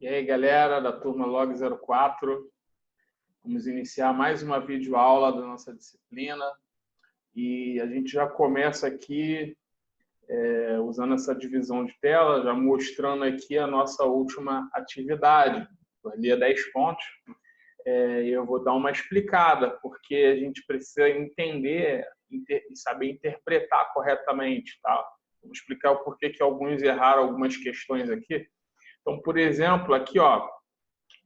E aí, galera da turma Log 04, vamos iniciar mais uma videoaula da nossa disciplina e a gente já começa aqui usando essa divisão de tela, já mostrando aqui a nossa última atividade. Ali é 10 pontos e eu vou dar uma explicada, porque a gente precisa entender e saber interpretar corretamente, tá? Vou explicar o porquê que alguns erraram algumas questões aqui. Então, por exemplo, aqui, ó,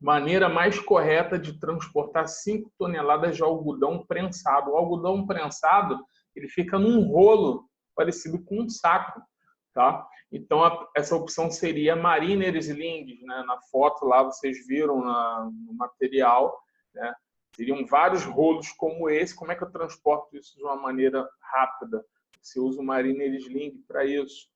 maneira mais correta de transportar 5 toneladas de algodão prensado. O algodão prensado, ele fica num rolo parecido com um saco, tá? Então, essa opção seria Mariner Sling, né? Na foto lá, vocês viram no material, né? Seriam vários rolos como esse. Como é que eu transporto isso de uma maneira rápida? Você usa o Mariner Sling para isso.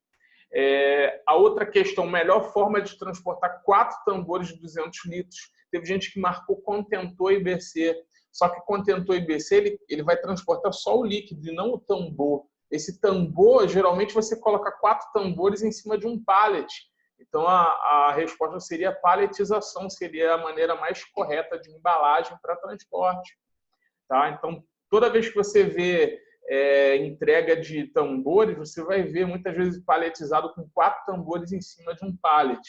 A outra questão, melhor forma de transportar 4 tambores de 200 litros. Teve gente que marcou contentor IBC, só que contentor IBC ele vai transportar só o líquido e não o tambor. Esse tambor, geralmente você coloca 4 tambores em cima de um pallet. Então a resposta seria paletização, seria a maneira mais correta de embalagem para transporte. Tá? Então, toda vez que você vê entrega de tambores, você vai ver muitas vezes paletizado com 4 tambores em cima de um pallet.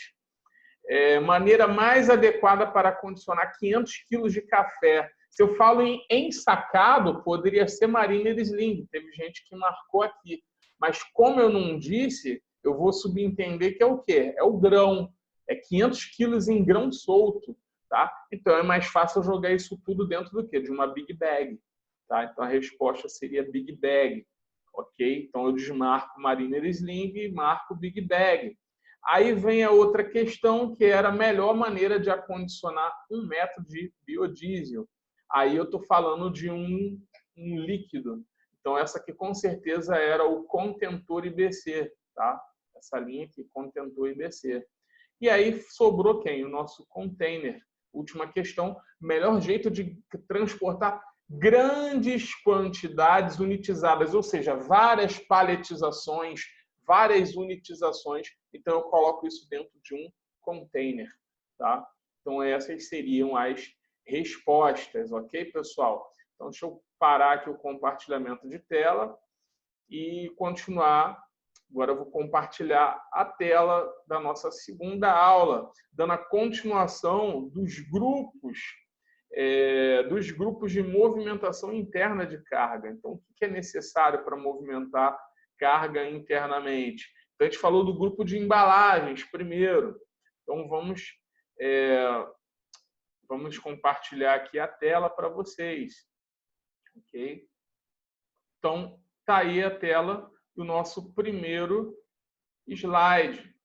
Maneira mais adequada para condicionar 500 quilos de café. Se eu falo em ensacado, poderia ser Mariner Sling. Teve gente que marcou aqui. Mas como eu não disse, eu vou subentender que é o quê? É o grão. É 500 quilos em grão solto. Tá? Então é mais fácil jogar isso tudo dentro do quê? De uma Big Bag. Tá? Então a resposta seria Big Bag. Ok? Então eu desmarco Mariner Sling e marco Big Bag. Aí vem a outra questão, que era a melhor maneira de acondicionar um método de biodiesel. Aí eu estou falando de um líquido. Então essa aqui com certeza era o contentor IBC. Tá? Essa linha aqui, contentor IBC. E aí sobrou quem? O nosso container. Última questão, melhor jeito de transportar grandes quantidades unitizadas, ou seja, várias paletizações, várias unitizações. Então, eu coloco isso dentro de um container. Tá? Então, essas seriam as respostas, ok, pessoal? Então, deixa eu parar aqui o compartilhamento de tela e continuar. Agora eu vou compartilhar a tela da nossa segunda aula, dando a continuação dos grupos de movimentação interna de carga. Então, o que é necessário para movimentar carga internamente? Então, a gente falou do grupo de embalagens primeiro. Então, vamos compartilhar aqui a tela para vocês. Ok? Então, está aí a tela do nosso primeiro slide.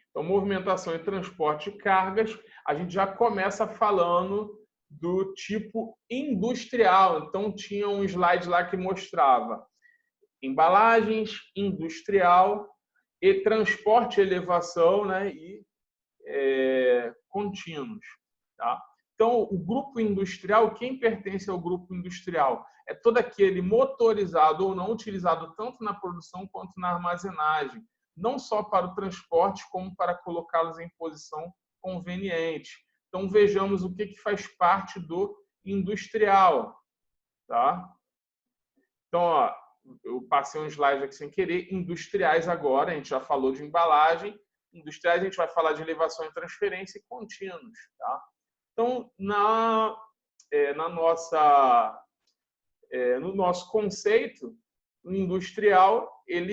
Então, movimentação e transporte de cargas, a gente já começa falando do tipo industrial. Então, tinha um slide lá que mostrava embalagens, industrial, e transporte e elevação, né, e contínuos. Tá? Então, o grupo industrial, quem pertence ao grupo industrial? É todo aquele motorizado ou não utilizado tanto na produção quanto na armazenagem, não só para o transporte, como para colocá-los em posição conveniente. Então, vejamos o que faz parte do industrial. Tá? Então, ó, eu passei um slide aqui sem querer. Industriais agora, a gente já falou de embalagem. Industriais, a gente vai falar de elevação e transferência e contínuos. Tá? Então, no nosso conceito, o industrial,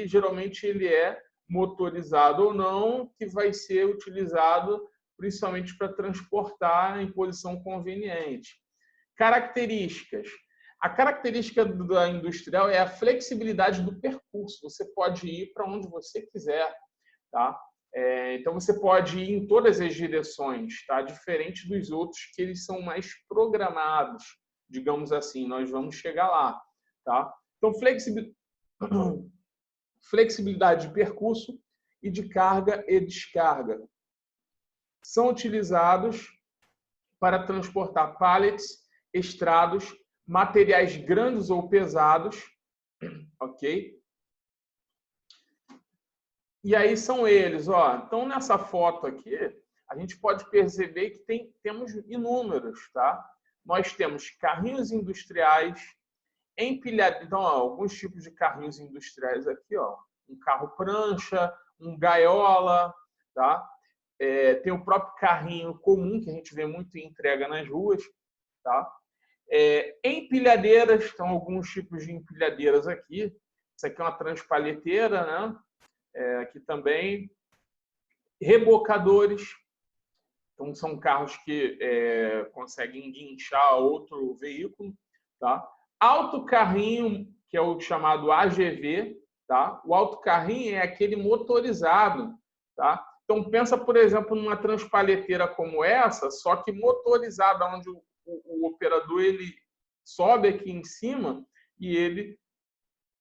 geralmente ele é motorizado ou não, que vai ser utilizado principalmente para transportar em posição conveniente. Características. A característica da industrial é a flexibilidade do percurso. Você pode ir para onde você quiser. Tá? Então, você pode ir em todas as direções, tá? Diferente dos outros, que eles são mais programados, digamos assim. Nós vamos chegar lá. Tá? Então, flexibilidade de percurso e de carga e descarga. São utilizados para transportar pallets, estrados, materiais grandes ou pesados, ok? E aí são eles, ó. Então, nessa foto aqui, a gente pode perceber que temos inúmeros, tá? Nós temos carrinhos industriais, empilhados. Então, ó, alguns tipos de carrinhos industriais aqui, ó, um carro prancha, um gaiola, tá? Tem o próprio carrinho comum que a gente vê muito em entrega nas ruas, tá? Empilhadeiras, então alguns tipos de empilhadeiras aqui. Isso aqui é uma transpalheteira, né? Aqui também. Rebocadores, então são carros que conseguem guinchar outro veículo, tá? Autocarrinho, que é o chamado AGV, tá? O autocarrinho é aquele motorizado, tá? Então pensa, por exemplo, numa transpalheteira como essa, só que motorizada, onde o operador ele sobe aqui em cima e ele,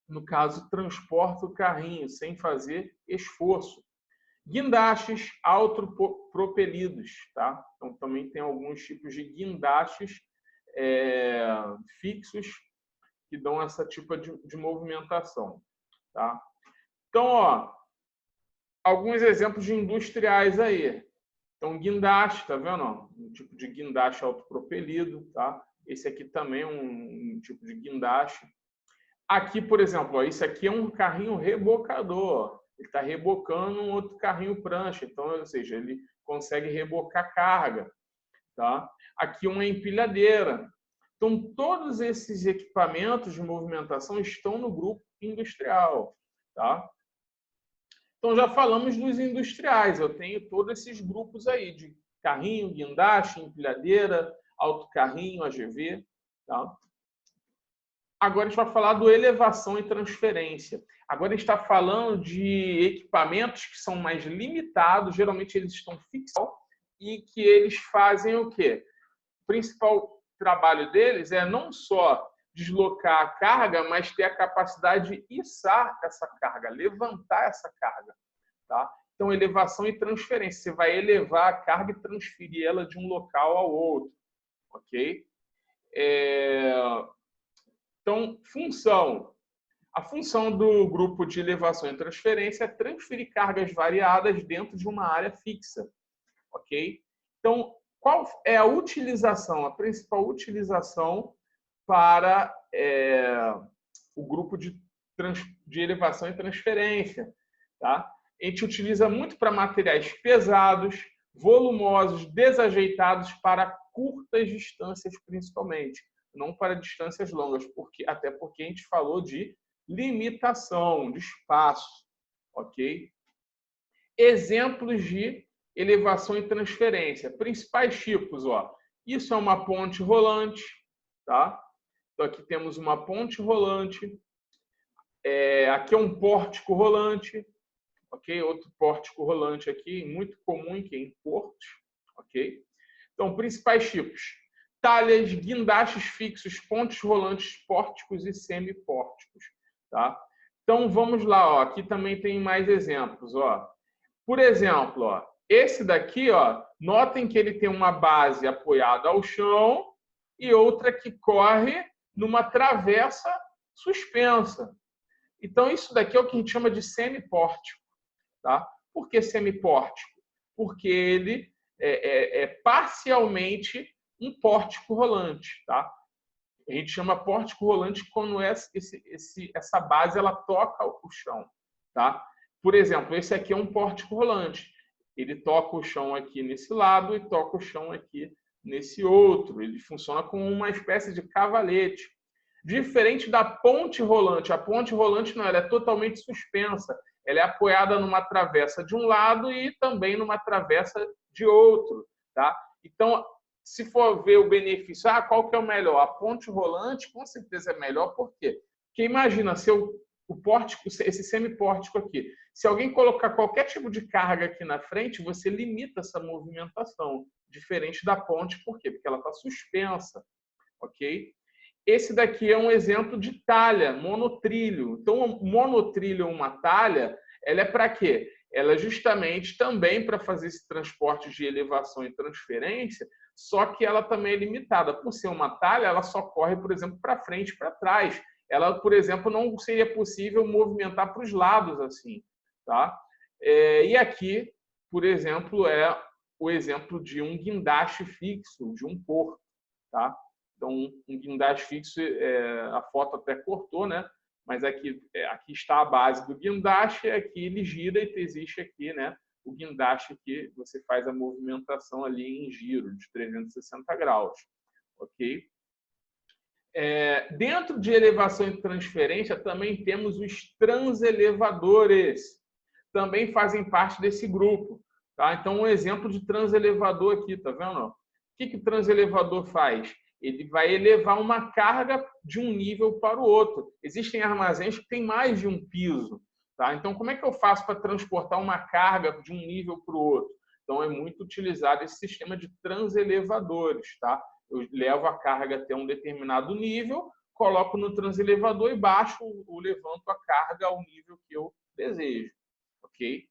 no caso, transporta o carrinho sem fazer esforço. Guindastes autopropelidos, tá? Então também tem alguns tipos de guindastes fixos que dão essa tipo de movimentação, tá? Então, ó, alguns exemplos de industriais aí. Então, guindaste, tá vendo? Ó? Um tipo de guindaste autopropelido, tá? Esse aqui também é um tipo de guindaste. Aqui, por exemplo, ó, isso aqui é um carrinho rebocador. Ele está rebocando um outro carrinho prancha. Então, ou seja, ele consegue rebocar carga, tá? Aqui uma empilhadeira. Então, todos esses equipamentos de movimentação estão no grupo industrial, tá? Então, já falamos dos industriais. Eu tenho todos esses grupos aí de carrinho, guindaste, empilhadeira, autocarrinho, AGV, tá? Agora a gente vai falar do elevação e transferência. Agora a gente está falando de equipamentos que são mais limitados, geralmente eles estão fixos e que eles fazem o quê? O principal trabalho deles é não só deslocar a carga, mas ter a capacidade de içar essa carga, levantar essa carga, tá? Então, elevação e transferência. Você vai elevar a carga e transferir ela de um local ao outro, ok? Então, função. A função do grupo de elevação e transferência é transferir cargas variadas dentro de uma área fixa, ok? Então, qual é a utilização, a principal utilização para o grupo de elevação e transferência, tá? A gente utiliza muito para materiais pesados, volumosos, desajeitados para curtas distâncias, principalmente, não para distâncias longas, até porque a gente falou de limitação de espaço, ok? Exemplos de elevação e transferência. Principais tipos, ó. Isso é uma ponte rolante, tá? Então aqui temos uma ponte rolante. Aqui é um pórtico rolante, ok? Outro pórtico rolante aqui, muito comum em portos, ok? Então, principais tipos: talhas, guindastes fixos, pontes rolantes, pórticos e semipórticos, tá? Então, vamos lá, ó. Aqui também tem mais exemplos, ó. Por exemplo, ó, esse daqui, ó, notem que ele tem uma base apoiada ao chão e outra que corre numa travessa suspensa. Então, isso daqui é o que a gente chama de semipórtico, tá? Por que semipórtico? Porque ele é parcialmente um pórtico rolante, tá? A gente chama pórtico rolante quando essa base ela toca o chão, tá? Por exemplo, esse aqui é um pórtico rolante. Ele toca o chão aqui nesse lado e toca o chão aqui nesse outro. Ele funciona como uma espécie de cavalete. Diferente da ponte rolante. A ponte rolante não, ela é totalmente suspensa. Ela é apoiada numa travessa de um lado e também numa travessa de outro, tá? Então, se for ver o benefício, qual que é o melhor? A ponte rolante, com certeza é melhor. Por quê? Porque imagina, o pórtico, esse semipórtico aqui, se alguém colocar qualquer tipo de carga aqui na frente, você limita essa movimentação, diferente da ponte. Por quê? Porque ela está suspensa, ok? Esse daqui é um exemplo de talha, monotrilho. Então, monotrilho, uma talha, ela é para quê? Ela é justamente também para fazer esse transporte de elevação e transferência, só que ela também é limitada. Por ser uma talha, ela só corre, por exemplo, para frente e para trás. Ela, por exemplo, não seria possível movimentar para os lados assim, tá? E aqui, por exemplo, é o exemplo de um guindaste fixo, de um porto, tá? Então, um guindaste fixo, a foto até cortou, né? Mas aqui está a base do guindaste, aqui ele gira e existe aqui, né? O guindaste que você faz a movimentação ali em giro de 360 graus, ok? Dentro de elevação e transferência, também temos os transelevadores, também fazem parte desse grupo. Tá? Então, um exemplo de transelevador aqui, tá vendo? O que o transelevador faz? Ele vai elevar uma carga de um nível para o outro. Existem armazéns que têm mais de um piso. Tá? Então, como é que eu faço para transportar uma carga de um nível para o outro? Então, é muito utilizado esse sistema de transelevadores. Tá? Eu levo a carga até um determinado nível, coloco no transelevador e baixo ou levanto a carga ao nível que eu desejo. Ok?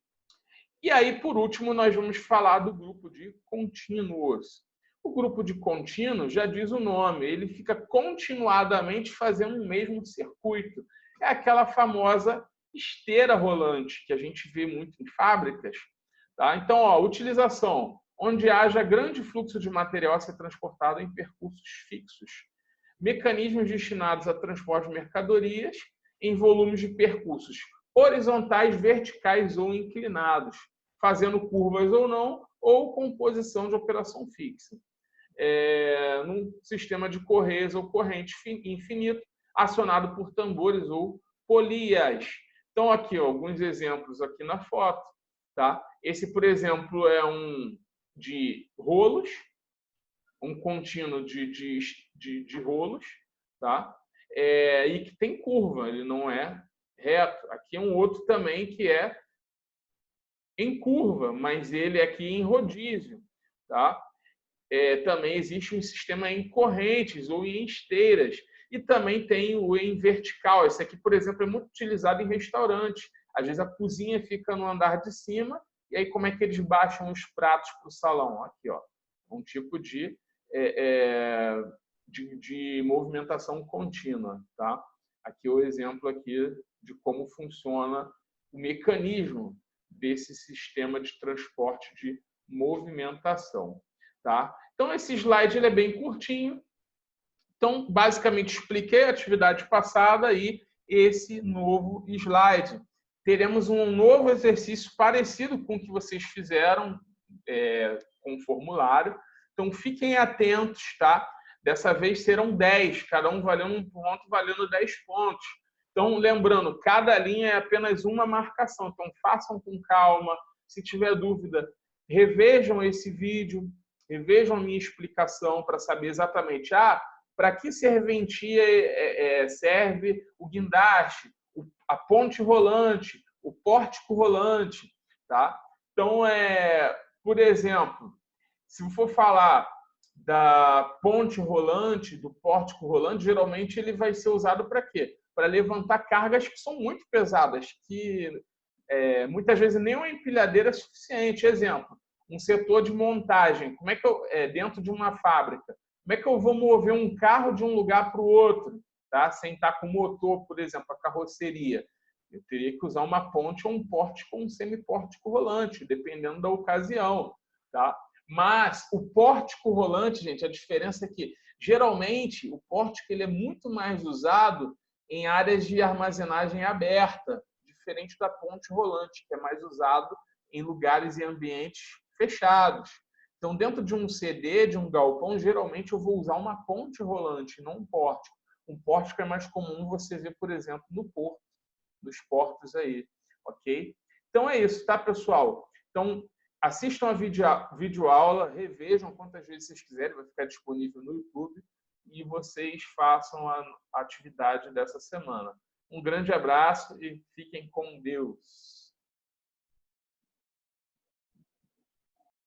E aí, por último, nós vamos falar do grupo de contínuos. O grupo de contínuos, já diz o nome, ele fica continuadamente fazendo o mesmo circuito. É aquela famosa esteira rolante, que a gente vê muito em fábricas. Tá? Então, utilização, onde haja grande fluxo de material a ser transportado em percursos fixos. Mecanismos destinados a transporte de mercadorias em volumes de percursos horizontais, verticais ou inclinados, fazendo curvas ou não, ou com posição de operação fixa. Num sistema de correias ou corrente infinito, acionado por tambores ou polias. Então, aqui, alguns exemplos aqui na foto. Tá? Esse, por exemplo, é um de rolos, um contínuo de rolos, tá? E que tem curva, ele não é reto. Aqui é um outro também que é em curva, mas ele é aqui em rodízio. Tá? Também existe um sistema em correntes ou em esteiras. E também tem o em vertical. Esse aqui, por exemplo, é muito utilizado em restaurantes. Às vezes a cozinha fica no andar de cima, e aí como é que eles baixam os pratos para o salão? Aqui, ó, um tipo de movimentação contínua. Tá? Aqui é o exemplo aqui de como funciona o mecanismo desse sistema de transporte de movimentação. Tá? Então, esse slide ele é bem curtinho. Então, basicamente, expliquei a atividade passada e esse novo slide. Teremos um novo exercício parecido com o que vocês fizeram com o formulário. Então, fiquem atentos, tá? Dessa vez serão 10, cada um valendo um ponto, valendo 10 pontos. Então, lembrando, cada linha é apenas uma marcação. Então, façam com calma. Se tiver dúvida, revejam esse vídeo, revejam a minha explicação para saber exatamente para que serventia serve o guindaste, a ponte rolante, o pórtico rolante. Tá? Então, por exemplo, se for falar da ponte rolante, do pórtico rolante, geralmente ele vai ser usado para quê? Para levantar cargas que são muito pesadas, que muitas vezes nem uma empilhadeira é suficiente. Exemplo, um setor de montagem. Como é que dentro de uma fábrica, como é que eu vou mover um carro de um lugar para o outro, tá? Sem estar com motor, por exemplo, a carroceria? Eu teria que usar uma ponte ou um pórtico ou um semipórtico rolante, dependendo da ocasião, tá? Mas o pórtico rolante, gente, a diferença é que geralmente o pórtico ele é muito mais usado em áreas de armazenagem aberta, diferente da ponte rolante, que é mais usado em lugares e ambientes fechados. Então, dentro de um CD, de um galpão, geralmente eu vou usar uma ponte rolante, não um pórtico. Um pórtico é mais comum você ver, por exemplo, no porto, nos portos aí, ok? Então é isso, tá, pessoal? Então, assistam a videoaula, revejam quantas vezes vocês quiserem, vai ficar disponível no YouTube, e vocês façam a atividade dessa semana. Um grande abraço e fiquem com Deus.